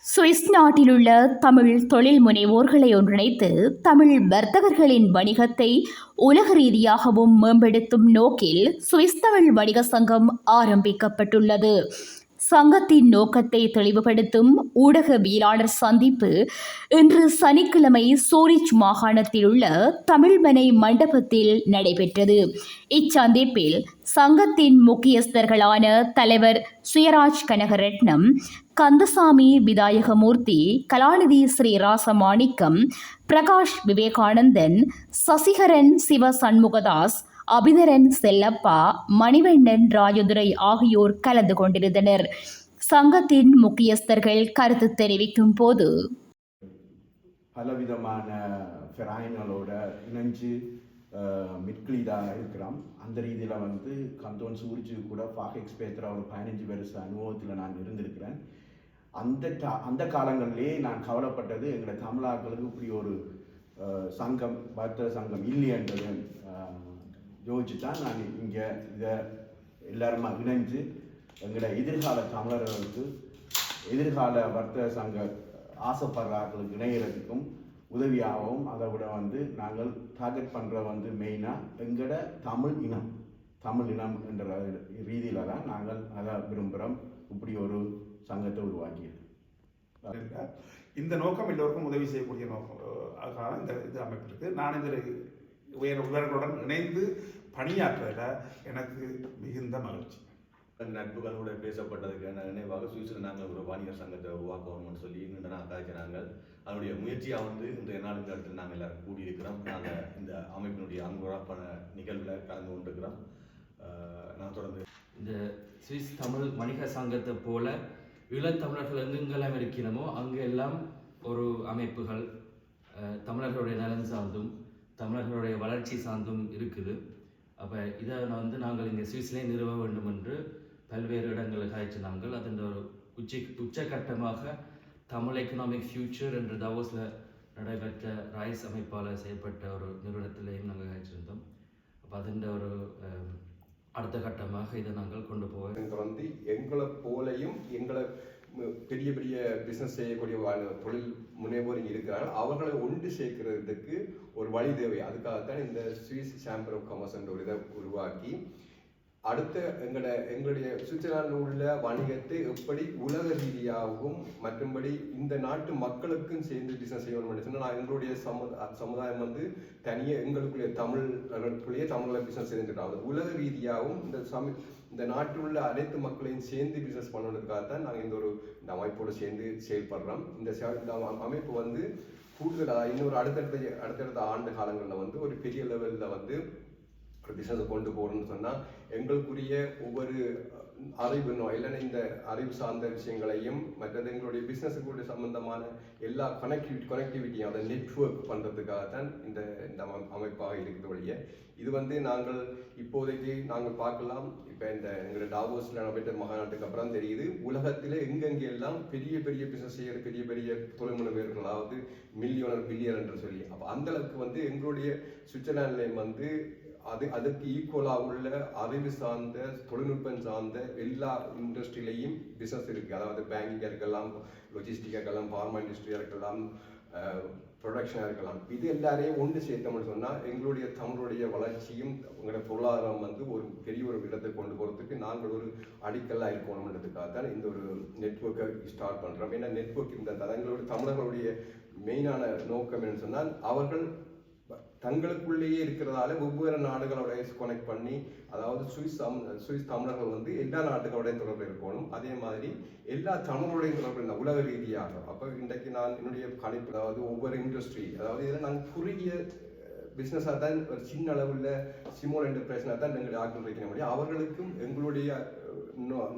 Swiss நாட்டிலுள்ள தமிழ் தொழில் முனைவோர்களை ஒன்றிணைத்து தமிழ் வர்த்தகர்களின் வணிகத்தை உலக ரீதியாகவும் மேம்படுத்தும் நோக்கில் சுவிஸ் தமிழ் வணிக சங்கம் ஆரம்பிக்கப்பட்டுள்ளது. சங்கத்தின் நோக்கத்தை தெளிவுபடுத்தும் ஊடகவியலாளர் சந்திப்பு இன்று சனிக்கிழமை சூரிச் மாகாணத்தில் உள்ள தமிழ்மனை மண்டபத்தில் நடைபெற்றது. இச்சந்திப்பில் சங்கத்தின் முக்கியஸ்தர்களான தலைவர் சுயராஜ் கனகரட்னம், கந்தசாமி விதாயகமூர்த்தி, கலாநிதி ஸ்ரீ ராசமாணிக்கம், பிரகாஷ் விவேகானந்தன், சசிகரன் சிவ சண்முகதாஸ், அபிதரன் செல்லப்பா, மணிவண்ணன் ராஜதுரை ஆகியோர் கலந்து கொண்டிருந்தனர். சங்கத்தின் முக்கியஸ்தர்கள் கருத்து தெரிவிக்கும் போது, பலவிதமான ஃபெராயின்களோட இணைஞ்சு மிட்கிலீடாக இருக்கிறோம். அந்த ரீதியில் கந்தோன் சூரிச்சு கூட ஃபாக் எக்ஸ்பேத்திர ஒரு 15 வருஷ அனுபவத்தில் நான் இருந்திருக்கிறேன். அந்த காலங்களிலே நான் கவலைப்பட்டது, எங்களை தமிழாக்களுக்கு இப்படி ஒரு சங்கம், வர்த்தக சங்கம் இல்லையன்றது யோசிச்சு தான் நான் இங்கே இதை எல்லாருமா இணைஞ்சு எங்களை எதிர்கால தமிழர்களுக்கு, எதிர்கால வர்த்தக சங்க ஆசைப்படுறார்களுக்கு இணைகிறதுக்கும் உதவியாகவும், அதை விட நாங்கள் டார்கெட் பண்ணுற மெயினாக எங்களோட தமிழ் இனம் என்ற ரீதியில் தான் நாங்கள் அதை விரும்புகிறோம். இப்படி ஒரு சங்கத்தை உருவாக்கியது. இந்த நோக்கம் எல்லோருக்கும் உதவி செய்யக்கூடிய நோக்கம் இந்த இது அமைப்பு இருக்குது. நான் இதில் உயர்களுடன் இணைந்து பணியாற்றுவதில் எனக்கு மிகுந்த மகிழ்ச்சி. நட்புகளோட பேசப்பட்டதுக்கு நினைவாக சுவிஸில் நாங்கள் ஒரு வணிகர் சங்கத்தை உருவாக்கணும்னு சொல்லி நீண்ட நாள் காய்ச்சினாங்கள். அதனுடைய முயற்சியாக இன்றைய நாள் இந்த இடத்துல நாங்கள் எல்லாரும் கூடியிருக்கிறோம். நாங்கள் இந்த அமைப்பினுடைய அங்குராப்பண நிகழ்வில் கலந்து கொண்டிருக்கிறோம். நான் தொடர்ந்து இந்த சுவிஸ் தமிழ் வணிக சங்கத்தை போல ஈழத்தமிழர்கள் எங்கெங்கெல்லாம் இருக்கிறோமோ அங்கெல்லாம் ஒரு அமைப்புகள் தமிழர்களுடைய நலன் சார்ந்தும் தமிழர்களுடைய வளர்ச்சி சார்ந்தும் இருக்குது. அப்போ இதை நாங்கள் இங்கே சுவிஸ்லேயே நிறுவ வேண்டும் என்று பல்வேறு இடங்களில் காய்ச்சினாங்கள். அதன் ஒரு உச்சகட்டமாக தமிழ் எக்கனாமிக் ஃபியூச்சர் என்று தாவோஸில் நடைபெற்ற ராய்ஸ் அமைப்பால் செய்யப்பட்ட ஒரு நிறுவனத்திலையும் நாங்கள் காய்ச்சிருந்தோம். அப்போ அதன் ஒரு அடுத்த கட்டமாக இதை நாங்கள் கொண்டு போவோம். இங்கே எங்களை போலையும் எங்களை பெரிய பெரிய பிஸ்னஸ் செய்யக்கூடிய தொழில் முனைவோர் இருக்கிறார்கள். அவர்களை ஒன்று சேர்க்கிறதுக்கு ஒரு வழி தேவை. அதுக்காகத்தான் இந்த சுவிஸ் சேம்பர் ஆஃப் காமர்ஸ் என்ற ஒரு இதை உருவாக்கி அடுத்த எங்களுடைய சுவிட்சர்லாண்டில் உள்ள வணிகத்தை எப்படி உலக ரீதியாகவும் மற்றும்படி இந்த நாட்டு மக்களுக்கும் சேர்ந்து பிஸ்னஸ் செய்யணும் சொன்னால், நான் எங்களுடைய சமுதாயம் தனியாக எங்களுக்குள்ளே தமிழில் பிஸ்னஸ் செஞ்சுட்டாங்க. உலக ரீதியாகவும் இந்த நாட்டில் உள்ள அனைத்து மக்களையும் சேர்ந்து பிஸ்னஸ் பண்ணுறதுக்காகத்தான் நாங்கள் இந்த அமைப்போடு சேர்ந்து செயல்படுறோம். இந்த அமைப்பு கூடுதலாக இன்னொரு அடுத்தடுத்த ஆண்டு காலங்களில் ஒரு பெரிய லெவலில் ஒரு பிஸ்னஸை கொண்டு போகிறோம்னு சொன்னால், எங்களுக்குரிய ஒவ்வொரு அறிவு இல்லைன்னா இந்த அறிவு சார்ந்த விஷயங்களையும் மற்றது எங்களுடைய பிஸ்னஸுக்குடைய சம்பந்தமான எல்லா கனெக்டிவிட்டியும் அதை நெட்வொர்க் பண்ணுறதுக்காகத்தான் இந்த அமைப்பாக இருக்கிற இது நாங்கள் இப்போதைக்கு நாங்கள் பார்க்கலாம். இப்போ எங்களோட டாவோஸில் நடைபெற்ற மகாநாட்டுக்கு அப்புறம் தெரியுது, உலகத்தில் எங்கெங்கே எல்லாம் பெரிய பெரிய பிஸ்னஸ் செய்கிற பெரிய பெரிய தொழில் முனைவர்கள், அதாவது மில்லியனர் பில்லியன் என்று சொல்லி, அப்போ அந்தளவுக்கு எங்களுடைய சுவிட்சர்லாண்ட்லேயும் அதுக்கு ஈக்குவலாக உள்ள அறிவு சார்ந்த தொழில்நுட்பம் சார்ந்த எல்லா இண்டஸ்ட்ரியிலையும் பிஸ்னஸ் இருக்குது. அதாவது பேங்கிங்காக இருக்கலாம், லொஜிஸ்டிக்காக இருக்கலாம், ஃபார்மா இண்டஸ்ட்ரியாக இருக்கலாம், ப்ரொடக்ஷனாக இருக்கலாம். இது எல்லாரையும் ஒன்று சேர்த்தோம்னு சொன்னால் எங்களுடைய தமிழுடைய வளர்ச்சியும் உங்களோட பொருளாதாரம் ஒரு பெரிய ஒரு இடத்தை கொண்டு போகிறதுக்கு நாங்கள் ஒரு அடிக்கல்லாக இருக்கணும்ன்றதுக்காக தான் இந்த ஒரு நெட்வொர்க்கை ஸ்டார்ட் பண்ணுறோம். ஏன்னா நெட்வொர்க் இந்த எங்களுடைய தமிழர்களுடைய மெயினான நோக்கம் என்னன்னு சொன்னால், அவர்கள் தங்களுக்குள்ளேயே இருக்கிறதால ஒவ்வொரு நாடுகளோட கனெக்ட் பண்ணி, அதாவது சுவிஸ் தமிழர்கள் எல்லா நாட்டுகளோடையும் தொடர்பு இருக்கணும். அதே மாதிரி எல்லா தமிழோடையும் தொடர்பு இல்லை உலக ரீதியாக. அப்போ இன்றைக்கு நான் என்னுடைய கணிப்பு, அதாவது ஒவ்வொரு இண்டஸ்ட்ரி, அதாவது இதில் நாங்கள் குறுகிய பிஸ்னஸாக தான் ஒரு சின்ன அளவில் ஸ்மால் என்டர்பிரைஸ்னாக தான் எங்களுடைய ஆட்கள் வைக்க முடியும். அவர்களுக்கும் எங்களுடைய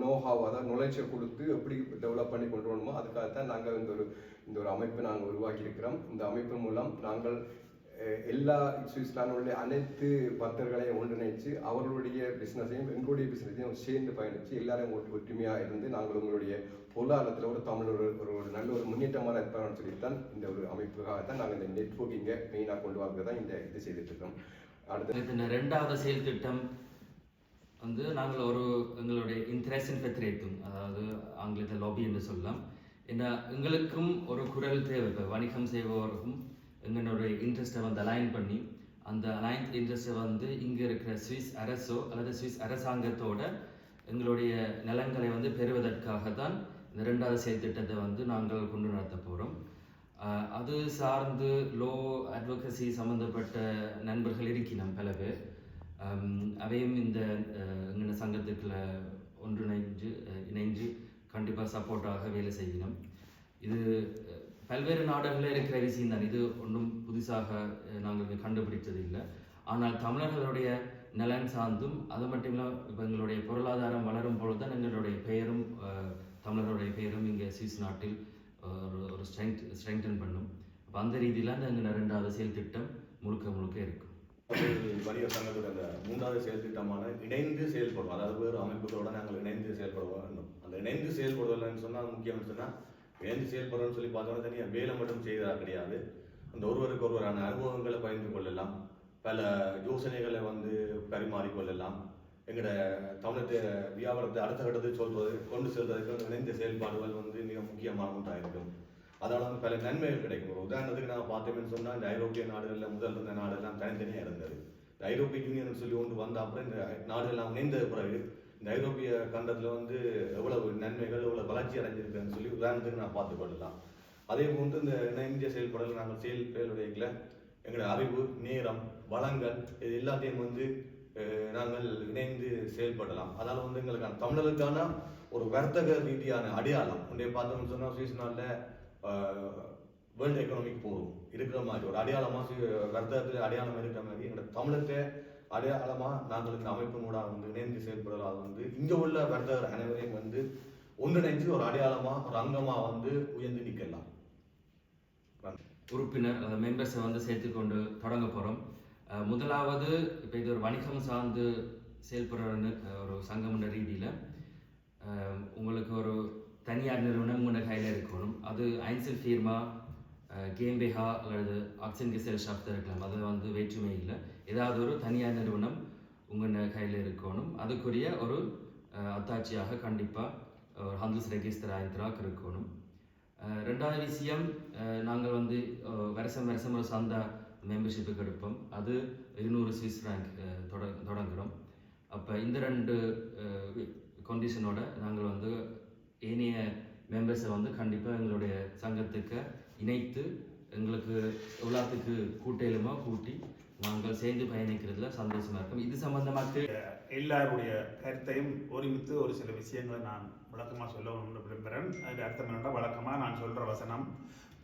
நோஹாவ், அதாவது நுழைச்சை கொடுத்து எப்படி டெவலப் பண்ணி கொண்டு வரணுமோ அதுக்காகத்தான் நாங்கள் இந்த ஒரு அமைப்பை நாங்கள் உருவாக்கி இருக்கிறோம். இந்த அமைப்பு மூலம் நாங்கள் எல்லா சுவிட்சர்லாந்துடைய அனைத்து பக்தர்களையும் ஒன்றிணைச்சு அவர்களுடைய பிஸ்னஸையும் எங்களுடைய பிஸ்னஸையும் சேர்ந்து பயணித்து எல்லாரையும் ஒற்றுமையாக இருந்து நாங்கள் உங்களுடைய பொருளாதாரத்தில் ஒரு தமிழ் ஒரு நல்ல ஒரு முன்னேற்றமான இருப்பான்னு சொல்லித்தான் இந்த ஒரு அமைப்புக்காகத்தான் நாங்கள் இந்த நெட்வொர்க்கிங்கை மெயினாக கொண்டு வரது தான் இந்த இது செய்துட்டு இருக்கோம். அடுத்து 2வது செயல் திட்டம் நாங்கள் எங்களுடைய இன்ட்ரெஸ்ட் பெற்றிருக்கும், அதாவது ஆங்கிலத்தில் லாபி என்று சொல்லலாம். ஏன்னா எங்களுக்கும் ஒரு குரல் தேவை. இப்போ வணிகம் செய்பவருக்கும் எங்களுடைய இன்ட்ரெஸ்ட்டை வந்து அலைன் பண்ணி அந்த அலைன் இன்ட்ரெஸ்ட்டை வந்து இங்கே இருக்கிற சுவிஸ் அரசோ அல்லது சுவிஸ் அரசாங்கத்தோட எங்களுடைய நலன்களை வந்து பெறுவதற்காக தான் இந்த 2வது செயல் திட்டத்தை வந்து நாங்கள் கொண்டு நடத்த போகிறோம். அது சார்ந்து லோ அட்வொகசி சம்மந்தப்பட்ட நண்பர்கள் இருக்கணும் பல பேர். அவையும் இந்த எங்கள் சங்கத்துக்குள்ள இணைஞ்சு கண்டிப்பாக சப்போர்ட்டாக வேலை செய்யணும். இது பல்வேறு நாடுகளில் இருக்கிற விஷயம் தான். இது ஒன்றும் புதுசாக நாங்கள் கண்டுபிடித்தது இல்லை. ஆனால் தமிழர்களுடைய நலன் சார்ந்தும் அது மட்டும் இல்லாமல் இப்போ எங்களுடைய பொருளாதாரம் வளரும் பொழுது தான் எங்களுடைய பெயரும் தமிழர்களுடைய பெயரும் இங்கே சுவிஸ் நாட்டில் ஒரு ஸ்ட்ரெங்தன் பண்ணும். அப்போ அந்த ரீதியில் எங்கள் 2வது செயல் திட்டம் முழுக்க இருக்கும். வணிக சங்கத்தோட அந்த 3வது செயல் திட்டமான இணைந்து செயல்படும், அதாவது வேறு அமைப்புகளோட நாங்கள் இணைந்து செயல்பட வேண்டும். அந்த இணைந்து செயல்படுவதில்லைன்னு சொன்னால் முக்கியம்னு சொன்னால் இணைந்து செயல்படுறோம்னு சொல்லி பார்த்தோன்னா தனியாக வேலை மட்டும் செய்வதாக கிடையாது. அந்த ஒருவருக்கு ஒருவரான அனுபவங்களை பகிர்ந்து கொள்ளலாம், பல யோசனைகளை வந்து பரிமாறிக்கொள்ளலாம். எங்களோட தமிழத்தை வியாபாரத்தை அடுத்த கட்டத்துக்கு கொண்டு செல்வதற்கு இணைந்த செயல்பாடுகள் வந்து மிக முக்கியமான ஒன்றாக இருக்கும். அதனால வந்து பல நன்மைகள் கிடைக்கும். ஒரு உதாரணத்துக்கு நான் பார்த்தோம்னு சொன்னால் இந்த ஐரோப்பிய நாடுகளில் முதல் இருந்த நாடுகள்லாம் தனித்தனியாக இருந்தது. இந்த ஐரோப்பிய யூனியன் சொல்லி ஒன்று வந்த அப்புறம் இந்த நாடுகள்லாம் இணைந்த பிறகு இந்த ஐரோப்பிய கண்டத்தில் வந்து எவ்வளவு நன்மைகள் எவ்வளவு வளர்ச்சி அடைஞ்சிருக்குன்னு சொல்லி உதாரணத்துக்கு நான் பார்த்து கொள்ளலாம். அதே போன்று இந்த இணைந்த செயல்பாடுகள் நாங்கள் செயல்படுவதில் எங்களோட அறிவு, நேரம், வளங்கள் இது எல்லாத்தையும் வந்து நாங்கள் இணைந்து செயல்படலாம். அதனால் வந்து எங்களுக்கான தமிழர்களுக்கான ஒரு வர்த்தக ரீதியான அடையாளம் ஒன்றை பார்த்தோம்னு சொன்னால் சுவிஸ் நாட்டில் வேர்ல்டு எக்கனாமிக் போகும் இருக்கிற மாதிரி ஒரு அடையாளமாக வர்த்தகத்தில் அடையாளம் இருக்கிற மாதிரி எங்களோட தமிழத்தை அடையாளமாக நாங்கள் இந்த அமைப்பினூடாக வந்து இணைந்து செயல்படுறதால் வந்து இங்கே உள்ள வர்த்தகர் அனைவரையும் வந்து ஒன்றிணைஞ்சு ஒரு அடையாளமாக ஒரு அங்கமாக வந்து உயர்ந்து நிற்கலாம். உறுப்பினர் மெம்பர்ஸை வந்து சேர்த்துக்கொண்டு தொடங்க போகிறோம். முதலாவது இப்போ இது ஒரு வணிகம் சார்ந்து செயல்படுற ஒரு சங்கம்ன்ற ரீதியில் உங்களுக்கு ஒரு தனியார் நிறுவனம் உங்கள் கையில் இருக்கணும். அது ஐன்சல் ஃபீர்மா, கேம்பேஹா அல்லது ஆக்சிஜன் கெசல்ஷாஃப்ட் இருக்கலாம். அது வந்து வேற்றுமை இல்லை. ஏதாவது ஒரு தனியார் நிறுவனம் உங்கள் கையில் இருக்கணும். அதுக்குரிய ஒரு அத்தாட்சியாக கண்டிப்பாக ஒரு ஹந்தல்ஸ் ரெஜிஸ்டர் ஆயிரத்திலாக இருக்கணும். 2வது விஷயம், நாங்கள் வந்து வருஷம் ஒரு சந்தா மெம்பர்ஷிப்புக்கு எடுப்போம். அது 200 சுவிஸ் ஃப்ராங்க் தொடங்குகிறோம். அப்போ இந்த 2 கண்டிஷனோட நாங்கள் வந்து ஏனைய மெம்பர்ஸை வந்து கண்டிப்பாக எங்களுடைய சங்கத்துக்கு இணைத்து எங்களுக்கு எல்லாத்துக்கு கூட்டையிலுமா கூட்டி நாங்கள் சேர்ந்து பயணிக்கிறதுல சந்தோஷமாக இருக்கும். இது சம்பந்தமாக எல்லாருடைய கருத்தையும் ஒருமித்து ஒரு சில விஷயங்களை நான் விளக்கமாக சொல்லணும்னு விரும்புகிறேன். அதுக்கு அர்த்தம் என்னென்னா, வழக்கமாக நான் சொல்கிற வசனம்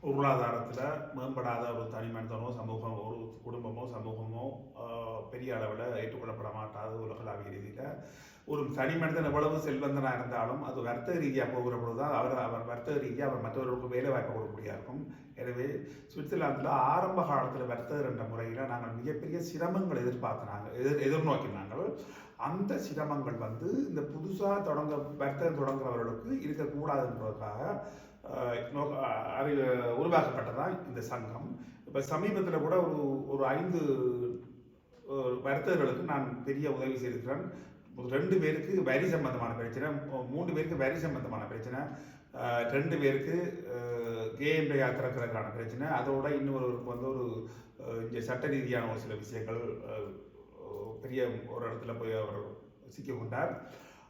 பொருளாதாரத்தில் மேம்படாத ஒரு தனி மனிதனோ சமூகம், ஒரு குடும்பமோ சமூகமோ பெரிய அளவில் ஏற்றுக்கொள்ளப்பட மாட்டாத உலகளாவிய ரீதியில் ஒரு தனி மனிதன் எவ்வளவு செல்வந்தனாக இருந்தாலும் அது வர்த்தக ரீதியாக போகிற பொழுது தான் அவர் வர்த்தக ரீதியாக அவர் மற்றவர்களுக்கு வேலை வாய்ப்பு கொடுக்கக்கூடியதாக இருக்கும். எனவே சுவிட்சர்லாந்தில் ஆரம்ப காலத்தில் வர்த்தகர் என்ற முறையில் நாங்கள் மிகப்பெரிய சிரமங்கள் எதிர்நோக்கினாங்கள். அந்த சிரமங்கள் வந்து இந்த புதுசாக வர்த்தகம் தொடங்குறவர்களுக்கு இருக்கக்கூடாதுன்றதுக்காக உருவாக்கப்பட்டதான் இந்த சங்கம். இப்போ சமீபத்தில் கூட ஒரு 5 வர்த்தகர்களுக்கு நான் பெரிய உதவி செய்திருக்கிறேன். 2 பேருக்கு வரி சம்பந்தமான பிரச்சனை, 3 பேருக்கு வரி சம்பந்தமான பிரச்சனை, 2 பேருக்கு கேஎம்பையா திறக்கிறதுக்கான பிரச்சனை, அதோட இன்னொருவருக்கு வந்து ஒரு இங்கே சட்ட ரீதியான ஒரு சில விஷயங்கள் பெரிய ஒரு இடத்துல போய் அவர் சிக்கிக்கொண்டார்.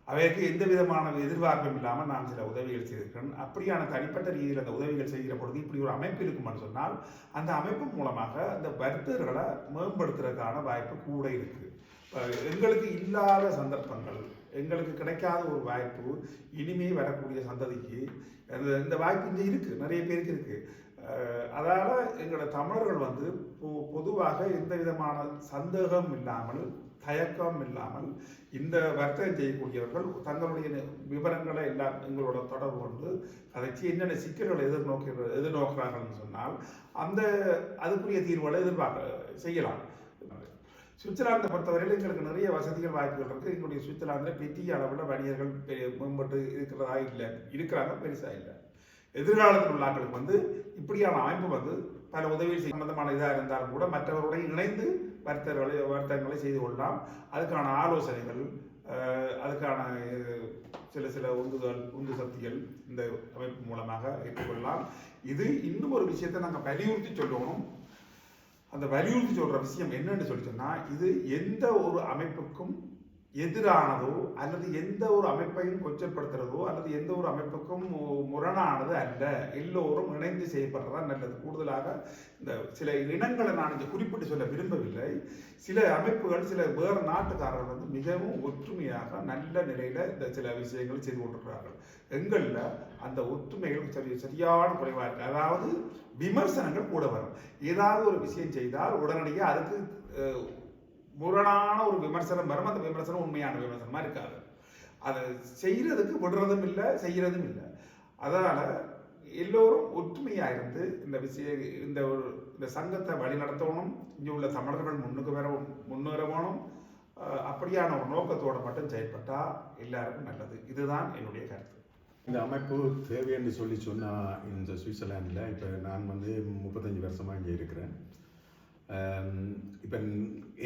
அவைக்கு எந்த விதமான எதிர்பார்ப்பும் இல்லாமல் நான் சில உதவிகள் செய்திருக்கிறேன். அப்படியான தனிப்பட்ட ரீதியில் அந்த உதவிகள் செய்கிற பொழுது இப்படி ஒரு அமைப்பு இருக்குமென்னு சொன்னால் அந்த அமைப்பு மூலமாக அந்த வர்த்தகர்களை மேம்படுத்துறதுக்கான வாய்ப்பு கூட இருக்குது. எங்களுக்கு இல்லாத சந்தர்ப்பங்கள், எங்களுக்கு கிடைக்காத ஒரு வாய்ப்பு இனிமே வரக்கூடிய சந்ததிக்கு இந்த வாய்ப்பு இங்கே இருக்குது, நிறைய பேருக்கு இருக்குது. அதால் எங்களோட தமிழர்கள் வந்து பொதுவாக எந்த விதமான சந்தேகம் இல்லாமல், தயக்கம் இல்லாமல் இந்த வர்த்தகம் செய்யக்கூடியவர்கள் தங்களுடைய விவரங்களை எல்லாம் எங்களோட தொடர்பு கொண்டு கதைச்சி என்னென்ன சிக்கல்களை எதிர்நோக்கிறார்கள்னு சொன்னால் அதுக்குரிய தீர்வுகளை செய்யலாம். சுவிட்சர்லாந்தை பொறுத்தவரையில் எங்களுக்கு நிறைய வசதிகள் வாய்ப்புகள் இருக்குது. எங்களுடைய சுவிட்சர்லாந்தில் பெரிய அளவில் வணிகர்கள் மேம்பட்டு இருக்கிறாங்க, பெருசாக இல்லை. எதிர்காலத்தில் உள்ள ஆட்களுக்கு வந்து இப்படியான அமைப்பு வந்து பல உதவிகள் சம்பந்தமான இதாக இருந்தாலும் கூட மற்றவர்களுடன் இணைந்து வர்த்தகங்களை செய்து கொள்ளலாம். அதுக்கான ஆலோசனைகள், அதுக்கான சில உந்து சக்திகள் இந்த அமைப்பு மூலமாக ஏற்றுக்கொள்ளலாம். இது இன்னும் ஒரு விஷயத்தை நாங்கள் வலியுறுத்தி சொல்லணும். அந்த வலியுறுத்தி சொல்ற விஷயம் என்னன்னு சொல்லி சொன்னா, இது எந்த ஒரு அமைப்புக்கும் எதிரானதோ அல்லது எந்த ஒரு அமைப்பையும் கொச்சப்படுத்துறதோ அல்லது எந்த ஒரு அமைப்புக்கும் முரணானது அல்ல. எல்லோரும் இணைந்து செய்யப்படுறதா நல்லது. கூடுதலாக இந்த சில இனங்களை நான் இங்கே குறிப்பிட்டு சொல்ல விரும்பவில்லை. சில அமைப்புகள் சில வேறு நாட்டுக்காரர்கள் வந்து மிகவும் ஒற்றுமையாக நல்ல நிலையில இந்த சில விஷயங்களை செய்து கொண்டிருக்கிறார்கள். எங்களில் அந்த ஒற்றுமைகள் சரியான குறைவாக இருக்கு. அதாவது விமர்சனங்கள் கூட வரும். ஏதாவது ஒரு விஷயம் செய்தால் உடனடியாக அதுக்கு முரணான ஒரு விமர்சனம் வரும். அந்த விமர்சனம் உண்மையான விமர்சனமா இருக்காது. அதை செய்யறதுக்கு விடுறதும் இல்லை, செய்யறதும் இல்லை. அதனால எல்லோரும் ஒற்றுமையா இருந்து இந்த சங்கத்தை வழி நடத்தணும். இங்கே உள்ள தமிழர்கள் முன்னேறணும். அப்படியான ஒரு நோக்கத்தோட மட்டும் செயல்பட்டா எல்லாருக்கும் நல்லது. இதுதான் என்னுடைய கருத்து. இந்த அமைப்பு தேவை என்று சொன்னால் இந்த சுவிட்சர்லாண்டில் இப்போ நான் வந்து 35 வருஷமாக இங்கே இருக்கிறேன். இப்போ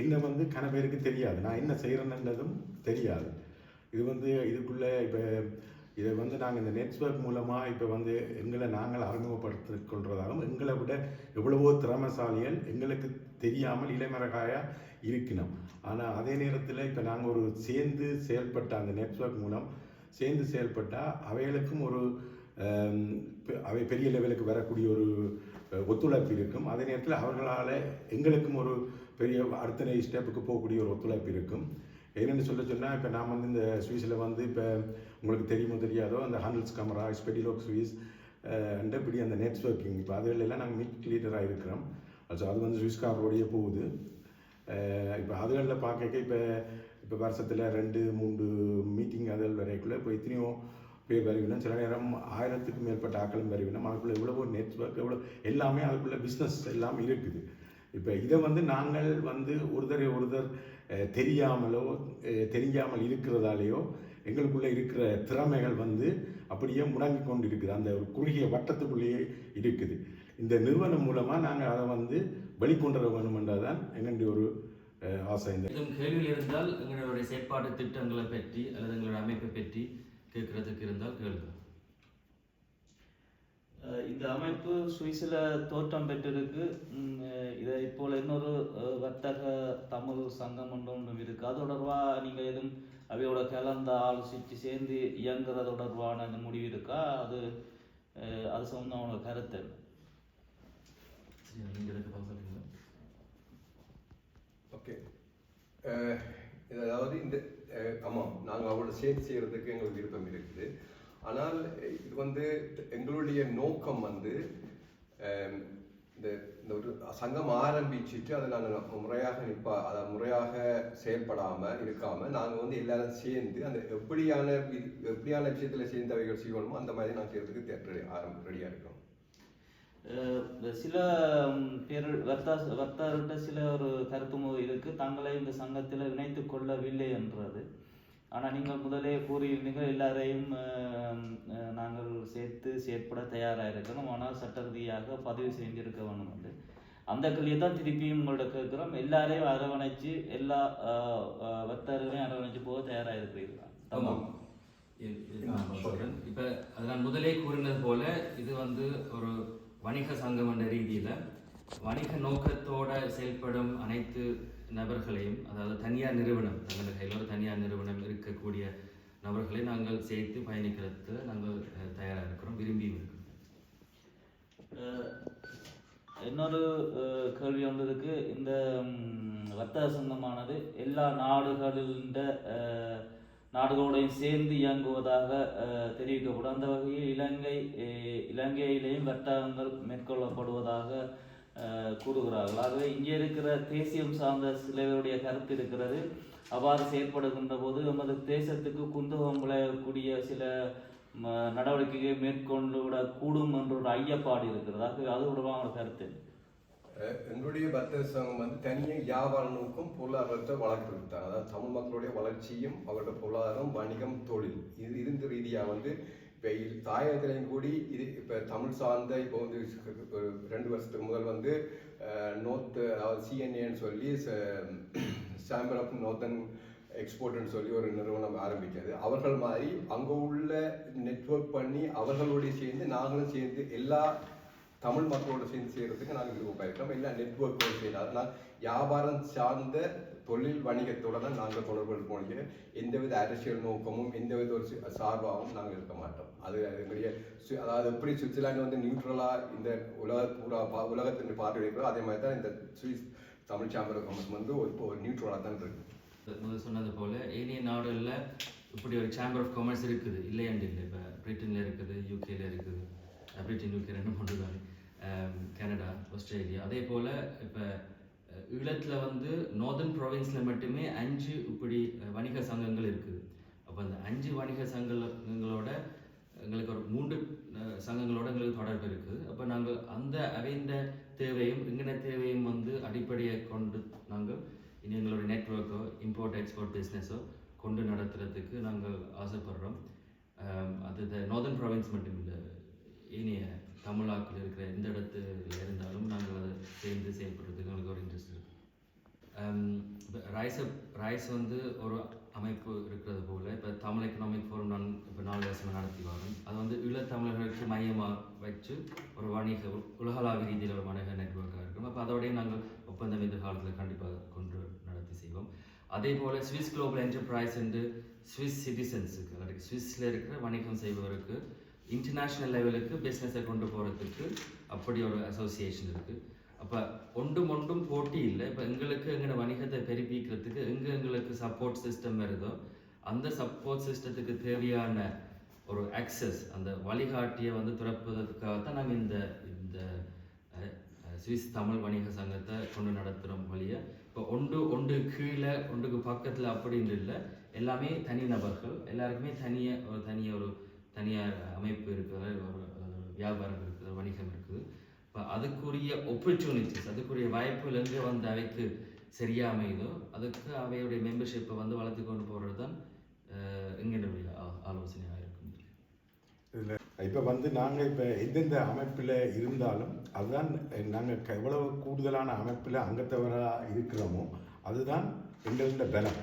என்ன வந்து கன பேருக்கு தெரியாது, நான் என்ன செய்கிறேன்ன்றதும் தெரியாது. இது வந்து இதுக்குள்ளே இப்போ இதை வந்து நாங்கள் இந்த நெட்வொர்க் மூலமாக இப்போ வந்து எங்களை நாங்கள் அறிமுகப்படுத்தி கொள்றதாலும் எங்களை விட எவ்வளவோ திறமைசாலிகள் எங்களுக்கு தெரியாமல் இளைமரகாயாக இருக்கணும். ஆனால் அதே நேரத்தில் இப்போ நாங்கள் ஒரு சேர்ந்து செயல்பட்ட அந்த நெட்வொர்க் மூலம் சேர்ந்து செயல்பட்டால் அவைகளுக்கும் ஒரு அவை பெரிய லெவலுக்கு வரக்கூடிய ஒரு ஒத்துழைப்பு இருக்கும். அதே நேரத்தில் அவர்களால் எங்களுக்கும் ஒரு பெரிய அடுத்த ஸ்டெப்புக்கு போகக்கூடிய ஒரு ஒத்துழைப்பு இருக்கும். என்னென்னு சொன்னால் இப்போ நான் வந்து இந்த சுவிஸில் வந்து இப்போ உங்களுக்கு தெரியுமோ தெரியாதோ அந்த ஹண்ட்ரட்ஸ் கேமரா ஸ்பெடிலோக் சுவிஸ் இப்படி அந்த நெட்வொர்க்கிங் இப்போ அதுகளெல்லாம் நாங்கள் மிட் லீடராக இருக்கிறோம். அது வந்து சுவிஸ்காரோடையே போகுது. இப்போ அதுகளில் பார்க்க இப்போ வருஷத்தில் 2-3 மீட்டிங் அதில் வரைக்குள்ளே இப்போ எத்தனையோ பேர் வருவினோம். சில நேரம் 1000க்கும் மேற்பட்ட ஆக்களும் வருவினோம். அதுக்குள்ளே எவ்வளவோ நெட்வொர்க் எல்லாமே அதுக்குள்ளே பிஸ்னஸ் எல்லாம் இருக்குது. இப்போ இதை வந்து நாங்கள் வந்து ஒருத்தர் தெரியாமல் இருக்கிறதாலேயோ எங்களுக்குள்ளே இருக்கிற திறமைகள் வந்து அப்படியே முடங்கி கொண்டு இருக்குது. அந்த ஒரு குறுகிய வட்டத்துக்குள்ளேயே இருக்குது. இந்த நிறுவனம் மூலமாக நாங்கள் அதை வந்து வெளிக்கொண்டு வர வேணுமென்றதான் எங்களுடைய ஒரு ஆசை. கேள்வியில் இருந்தால் எங்களுடைய செயற்பாட்டு திட்டங்களை பற்றி அல்லது எங்களுடைய அமைப்பை பற்றி கேட்கறதுக்கு இருந்தால் கேளுங்க. இந்த அமைப்பு சுவிஸில் தோற்றம் பெற்றிருக்கு. இதை போல இன்னொரு வர்த்தக தமிழ் சங்கம் ஒன்றும் இருக்குது. அது தொடர்பாக நீங்கள் எதுவும் அவையோட கலந்து ஆலோசித்து சேர்ந்து இயங்குறது தொடர்பான முடிவு இருக்கா? அது சம்பந்தம் அவனோட கருத்து ஓகே. அதாவது இந்த ஆமாம், நாங்கள் அவரோட சேர்த்து செய்கிறதுக்கு எங்களுக்கு விருப்பம் இருக்குது. ஆனால் இது வந்து எங்களுடைய நோக்கம் வந்து இந்த ஒரு சங்கம் ஆரம்பிச்சுட்டு அதை நாங்கள் முறையாக செயல்படாமல் இருக்காமல் நாங்கள் வந்து எல்லாரும் சேர்ந்து அந்த எப்படியான விஷயத்தில் சேர்ந்து அவைகள் செய்யணுமோ அந்த மாதிரி நான் செய்யறதுக்கு ரெடியாக இருக்கோம். சில பேர் வர்த்தகர்கிட்ட சில ஒரு கருத்து இருக்கு, தங்களை இந்த சங்கத்தில் இணைத்து கொள்ளவில்லை என்றது. ஆனால் நீங்கள் முதலே கூறியிருந்தீங்க எல்லாரையும் நாங்கள் சேர்த்து செயற்பட தயாராக இருக்கணும், ஆனால் சட்ட ரீதியாக பதிவு செஞ்சிருக்க வேணும் என்று. அந்த கேள்வியை தான் திருப்பியும் உங்கள்ட்ட கேட்குறோம். எல்லாரையும் அரவணைச்சு எல்லா வர்த்தகர்களையும் அரவணைச்சு போக தயாராக இருக்கிறீர்களா? ஆமாம். இப்போ நான் முதலே கூறினது போல இது வந்து ஒரு வணிக சங்கம் என்ற ரீதியில் வணிக நோக்கத்தோட செயல்படும் அனைத்து நபர்களையும், அதாவது தனியார் நிறுவனம், தங்கள் கையில் ஒரு தனியார் நிறுவனம் இருக்கக்கூடிய நபர்களை நாங்கள் சேர்த்து பயணிக்கிறதுக்கு நாங்கள் தயாராக இருக்கிறோம், விரும்பியும் இருக்கிறோம். இன்னொரு கேள்வி ஒன்று இருக்கு. இந்த வர்த்தக சங்கமானது எல்லா நாடுகளோடையும் சேர்ந்து இயங்குவதாக தெரிவிக்கப்படும். அந்த வகையில் இலங்கையிலேயும் வர்த்தகங்கள் மேற்கொள்ளப்படுவதாக கூறுகிறார்கள். ஆகவே இங்கே இருக்கிற தேசியம் சார்ந்த சிலருடைய கருத்து இருக்கிறது. அவ்வாறு செயற்படுகின்ற போது நமது தேசத்துக்கு குந்தகம் விளையக்கூடிய சில நடவடிக்கைகளை மேற்கொண்டு விடக்கூடும் என்ற ஒரு ஐயப்பாடு இருக்கிறது. ஆகவே அது விடவான கருத்து. எங்களுடைய வர்த்தக சங்கம் வந்து தனியாக வியாபார நோக்கம் பொருளாதாரத்தை வளர்க்கிறது தான். அதாவது தமிழ் மக்களுடைய வளர்ச்சியும் அவருடைய பொருளாதாரம், வணிகம், தொழில் இது இருந்த ரீதியாக வந்து இப்போ தாயகத்திலையும் கூடி இது இப்போ தமிழ் சார்ந்த இப்போ வந்து 2 வருஷத்துக்கு முதல் வந்து அதாவது சிஎன்ஏன்னு சொல்லி சாம்பர் ஆஃப் நார்த்தன் எக்ஸ்போர்ட்னு சொல்லி ஒரு நிறுவனம் ஆரம்பிக்கிறது. அவர்கள் மாதிரி அங்கே உள்ள நெட்வொர்க் பண்ணி அவர்களோட சேர்ந்து நாங்களும் சேர்ந்து எல்லா தமிழ் மக்களோட சேர்ந்து செய்கிறதுக்கு நாங்கள் விருப்பப்பயிருக்கிறோம். எல்லா நெட்வொர்க்கோடு சேர்ந்து அதனால் வியாபாரம் சார்ந்த தொழில் வணிகத்தோடு தான் நாங்கள் தொடர்பு போனோம். எந்தவித அரசியல் நோக்கமும் எந்தவித ஒரு சார்பாகவும் நாங்கள் இருக்க மாட்டோம். அது பெரிய அதாவது எப்படி சுவிட்சர்லாந்து வந்து நியூட்ரலாக இந்த உலகத்தின் பார்வையிடுறோம், அதே மாதிரி தான் இந்த Swiss Tamil chamber of commerce வந்து ஒரு நியூட்ரலாக தான் இருக்குது. முதல் சொன்னது போல் ஏனைய நாடுகளில் இப்படி ஒரு சேம்பர் ஆஃப் காமர்ஸ் இருக்குது, இல்லையாண்டு இல்லை. இப்போ பிரிட்டனில் இருக்குது, யூகேல இருக்குது, பிரிட்டன் யூகே 2 தான், கனடா, ஆஸ்திரேலியா. அதே போல் இப்போ ஈழத்தில் வந்து நார்தர்ன் ப்ராவின்ஸில் மட்டுமே 5 இப்படி வணிக சங்கங்கள் இருக்குது. அப்போ அந்த 5 வணிக சங்கங்களோட எங்களுக்கு ஒரு 3 சங்கங்களோட எங்களுக்கு தொடர்பு இருக்குது. அப்போ நாங்கள் அந்த அவைந்த தேவையும் எங்கன தேவையும் வந்து அடிப்படையை கொண்டு நாங்கள் இனி எங்களோட நெட்வொர்க்கோ இம்போர்ட் எக்ஸ்போர்ட் பிஸ்னஸோ கொண்டு நடத்துறதுக்கு நாங்கள் ஆசைப்படுறோம். அது நார்தர்ன் ப்ராவின்ஸ் மட்டும் இல்லை, இனிய தமிழாக்கில் இருக்கிற எந்த இடத்துல இருந்தாலும் நாங்கள் அதை சேர்ந்து செயல்படுறதுக்கு எங்களுக்கு ஒரு இன்ட்ரெஸ்ட் இருக்குது. ரைஸ் வந்து ஒரு அமைப்பு இருக்கிறது போல் இப்போ தமிழ் எக்கனாமிக் ஃபோரம் நான் இப்போ 4 வருஷமாக நடத்தி வரோம். அது வந்து ஈழத்தமிழர்களுக்கு மையமாக வச்சு ஒரு வணிக உலகளாவிய ரீதியில் ஒரு வணிக நெட்வொர்க்காக இருக்கும். அப்போ அதோடய நாங்கள் ஒப்பந்தம் இந்த காலத்தில் கண்டிப்பாக கொண்டு நடத்தி செய்வோம். அதே போல் ஸ்விஸ் குளோபல் என்டர்பிரைஸ் என்று ஸ்விஸ் சிட்டிசன்ஸுக்கு அதாவது ஸ்விஸில் இருக்கிற வணிகம் செய்பவருக்கு இன்டர்நேஷ்னல் லெவலுக்கு பிஸ்னஸை கொண்டு போகிறதுக்கு அப்படி ஒரு அசோசியேஷன் இருக்குது. அப்போ ஒன்றும் போட்டி இல்லை. இப்போ எங்களுக்கு எங்களோட வணிகத்தை பெருப்பிக்கிறதுக்கு எங்களுக்கு சப்போர்ட் சிஸ்டம் வருதோ அந்த சப்போர்ட் சிஸ்டத்துக்கு தேவையான ஒரு ஆக்சஸ், அந்த வழிகாட்டியை வந்து திறப்பதற்காக தான் நாங்கள் இந்த சுவிஸ் தமிழ் வணிக சங்கத்தை கொண்டு நடத்துகிறோம் வழியை. இப்போ ஒன்று கீழே ஒன்றுக்கு பக்கத்தில் அப்படின்னு இல்லை, எல்லாமே தனிநபர்கள், எல்லாருக்குமே தனியார் அமைப்பு இருக்குது, ஒரு வியாபாரம் இருக்குது, வணிகம் இருக்குது. இப்போ அதுக்குரிய ஆப்பர்ச்சுனிட்டிஸ், அதுக்குரிய வாய்ப்புகள் எங்கே வந்து அவைக்கு சரியாக அமையுதோ அதுக்கு அவையுடைய மெம்பர்ஷிப்பை வந்து வளர்த்து கொண்டு போகிறது தான் எங்களுடைய ஆலோசனையாக இருக்கும். இதில் இப்போ வந்து நாங்கள் இப்போ எந்தெந்த அமைப்பில் இருந்தாலும் அதுதான் நாங்கள் எவ்வளவு கூடுதலான அமைப்பில் அங்கத்தவராக இருக்கிறோமோ அதுதான் எங்களோட பலம்.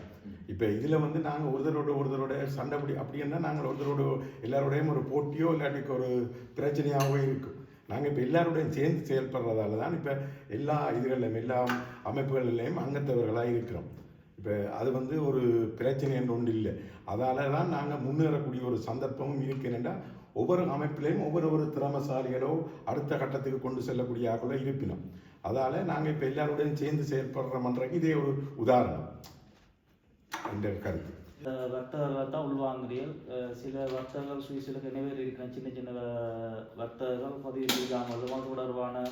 இப்போ இதில் வந்து நாங்கள் ஒருத்தரோட சண்டை அப்படின்னா நாங்கள் ஒருத்தரோட எல்லாரோடையும் ஒரு போட்டியோ இல்லாட்டிக்கு ஒரு பிரச்சனையாகவோ இருக்கும். நாங்கள் இப்போ எல்லாரோடையும் சேர்ந்து செயல்படுறதால தான் இப்போ எல்லா இதுகளிலும் எல்லா அமைப்புகளிலையும் அங்கத்தவர்களாக இருக்கிறோம். இப்போ அது வந்து ஒரு பிரச்சனை என்று ஒன்று இல்லை. அதால தான் நாங்கள் முன்னேறக்கூடிய ஒரு சந்தர்ப்பமும் இருக்குன்னா ஒவ்வொரு அமைப்பிலையும் ஒவ்வொரு திறமசாலிகளோ அடுத்த கட்டத்துக்கு கொண்டு செல்லக்கூடிய ஆக்களோ இருப்பினோம். அதால் நாங்கள் இப்போ எல்லாரோடையும் சேர்ந்து செயல்படுறோம்ன்றக்கு இதே ஒரு உதாரணம் என்ற கருத்து. வர்த்தகர்கள் தான் உள்வாங்குறீர்கள். சில வர்த்தகர்கள் சுவிஸில் நிறைவேறி இருக்கிற சின்ன வர்த்தகர்கள் பதிவு செய்யாமல் தொடர்பான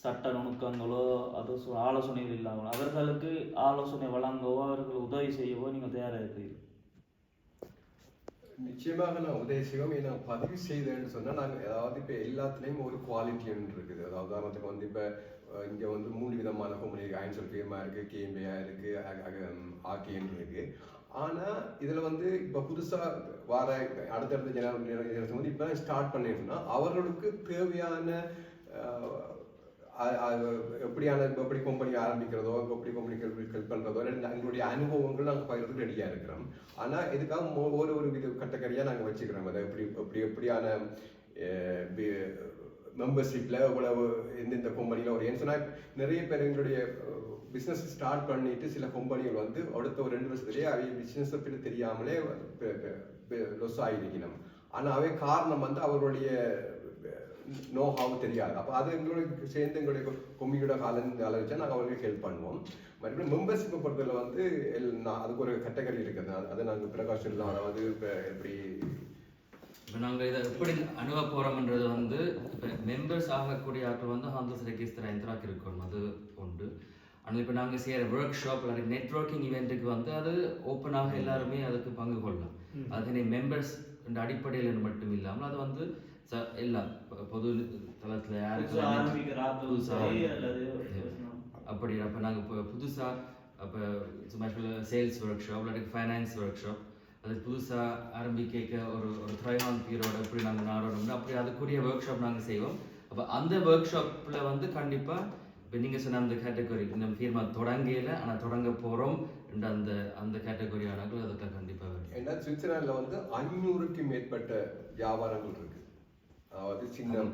சட்ட நுணுக்கங்களோ அது ஆலோசனைகள் இல்லாமல் அவர்களுக்கு ஆலோசனை வழங்கவோ அவர்கள் உதவி செய்யவோ நீங்கள் தயாராக இருக்கிறீர்கள்? நிச்சயமாக நான் உதவி செய்வோம். ஏன்னா பதிவு செய்தேன்னு சொன்னால் நாங்கள் அதாவது இப்போ எல்லாத்துலேயும் ஒரு குவாலிட்டின்னு இருக்குது. அதாவது உதாரணத்துக்கு வந்து இப்போ இங்கே வந்து 3 விதமான கம்பெனி ஐன்சல் ஃபேமா இருக்குது, கேம்பியா இருக்குது, ஆர்கேன்னு இருக்குது. ஆனால் இதில் வந்து இப்போ புதுசாக வர அடுத்தடுத்த ஜெனரேஷன் வந்து இப்போ ஸ்டார்ட் பண்ணிட்டோம்னா அவர்களுக்கு தேவையான எப்படி கம்பெனி ஆரம்பிக்கிறதோ எப்படி கம்பெனிகள் ஹெல்ப் பண்ணுறதோ எங்களுடைய அனுபவங்கள் நாங்கள் பகிர்றதுக்கு ரெடியாக இருக்கிறோம். ஆனால் இதுக்காக ஒரு வித கட்டக்கரியாக நாங்கள் வச்சுக்கிறோம். அதை எப்படியான மெம்பர்ஷிப்பில் இவ்வளவு எந்தெந்த கம்பெனியில் ஒரு ஏன்னு சொன்னால் நிறைய பேர் எங்களுடைய பிஸ்னஸ் ஸ்டார்ட் பண்ணிட்டு சில கம்பெனிகள் வந்து அடுத்த ஒரு 2 வருஷத்துலேயே அவை பிஸ்னஸை பற்றி தெரியாமலே லொஸ் ஆகிருக்கணும். ஆனால் அவை காரணம் வந்து அவர்களுடைய நோஹாவும் தெரியாது. அப்போ அது எங்களோட சேர்ந்து எங்களுடைய கொம்மியோட ஆலோசிச்சா நாங்கள் அவங்களுக்கு ஹெல்ப் பண்ணுவோம். மறுபடியும் மெம்பர்ஷிப்பை பொறுத்தவரை வந்து அதுக்கு ஒரு கேட்டகரி இருக்குது. அதை நாங்கள் பிரகாஷ் தான் அதாவது இப்போ எப்படி இப்போ நாங்கள் இதை எப்படி அணுக போகிறோம்ன்றது வந்து இப்போ மெம்பர்ஸ் ஆகக்கூடிய ஆட்கள் வந்து ஹாந்தஸ் ரெஜிஸ்டர் எந்திராக்கி இருக்கணும், அது உண்டு. ஆனால் இப்போ நாங்கள் செய்கிற ஒர்க் ஷாப் இல்லாட்டி நெட்வொர்க்கிங் ஈவெண்ட்டுக்கு வந்து அது ஓப்பனாக எல்லாருமே அதுக்கு பங்கு கொள்ளலாம். அதுக்கு மெம்பர்ஸ் என்ற அடிப்படையில் மட்டும் இல்லாமல் அது வந்து எல்லாம் பொது தளத்தில் யாருக்கு அப்படி அப்போ நாங்கள் இப்போ புதுசாக அப்போ சேல்ஸ் ஒர்க் ஷாப் இல்லாட்டி ஃபைனான்ஸ் ஒர்க் ஷாப் அது புதுசாக ஆரம்பிக்க ஒரு த்ரைவான் பீரோட எப்படி நாங்கள் நாடணும்னா அப்படி அதுக்குரிய ஒர்க் ஷாப் நாங்கள் செய்வோம். அப்போ அந்த ஒர்க் ஷாப்பில் வந்து கண்டிப்பாக இப்போ நீங்கள் சொன்ன அந்த கேட்டகரி நம்ம ஃபீர்மா தொடங்கல ஆனால் தொடங்க போகிறோம் என்ற அந்த அந்த கேட்டகரி ஆனாலும் அதுக்கு கண்டிப்பாக வரும். ஏன்னா சுவிட்சர்லாண்டில் வந்து 500க்கும் மேற்பட்ட வியாபாரங்கள் இருக்கு. அதாவது சின்ன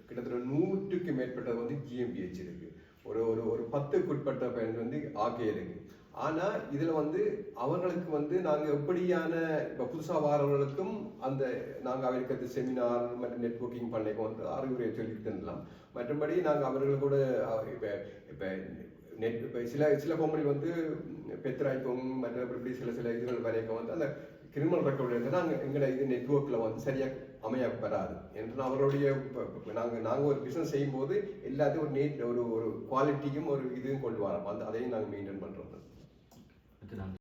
கிட்டத்தட்ட 100க்கு மேற்பட்டது வந்து GmbH இருக்கு. ஒரு ஒரு ஒரு 10க்குட்பட்ட பயன் வந்து ஆகே இருக்கு. ஆனால் இதில் வந்து அவர்களுக்கு வந்து நாங்கள் எப்படியான இப்போ புதுசாக வாரவர்களுக்கும் அந்த நாங்கள் அவருக்கு செமினார் மற்றும் நெட்வொர்க்கிங் பண்ணைக்கு வந்து அறிவுரையை சொல்லிட்டு இருந்தலாம். மற்றபடி நாங்கள் அவர்கள் கூட இப்போ இப்போ நெட் இப்போ சில கம்பெனி வந்து பெத்ராய்க்கும் மற்றபடி சில இதுகள் வரைக்கும் வந்து அந்த கிரிமினல் ரெக்கார்டு இருந்தால் நாங்கள் எங்களை இது நெட்வொர்க்கில் வந்து சரியாக அமைய பெறாது என்று அவர்களுடைய நாங்கள் ஒரு பிஸ்னஸ் செய்யும்போது எல்லாத்தையும் ஒரு குவாலிட்டியும் ஒரு இதுவும் கொண்டு வரோம். அதையும் நாங்கள் மெயின்டைன் பண்ணுறோம். ஓகே, நன்றி.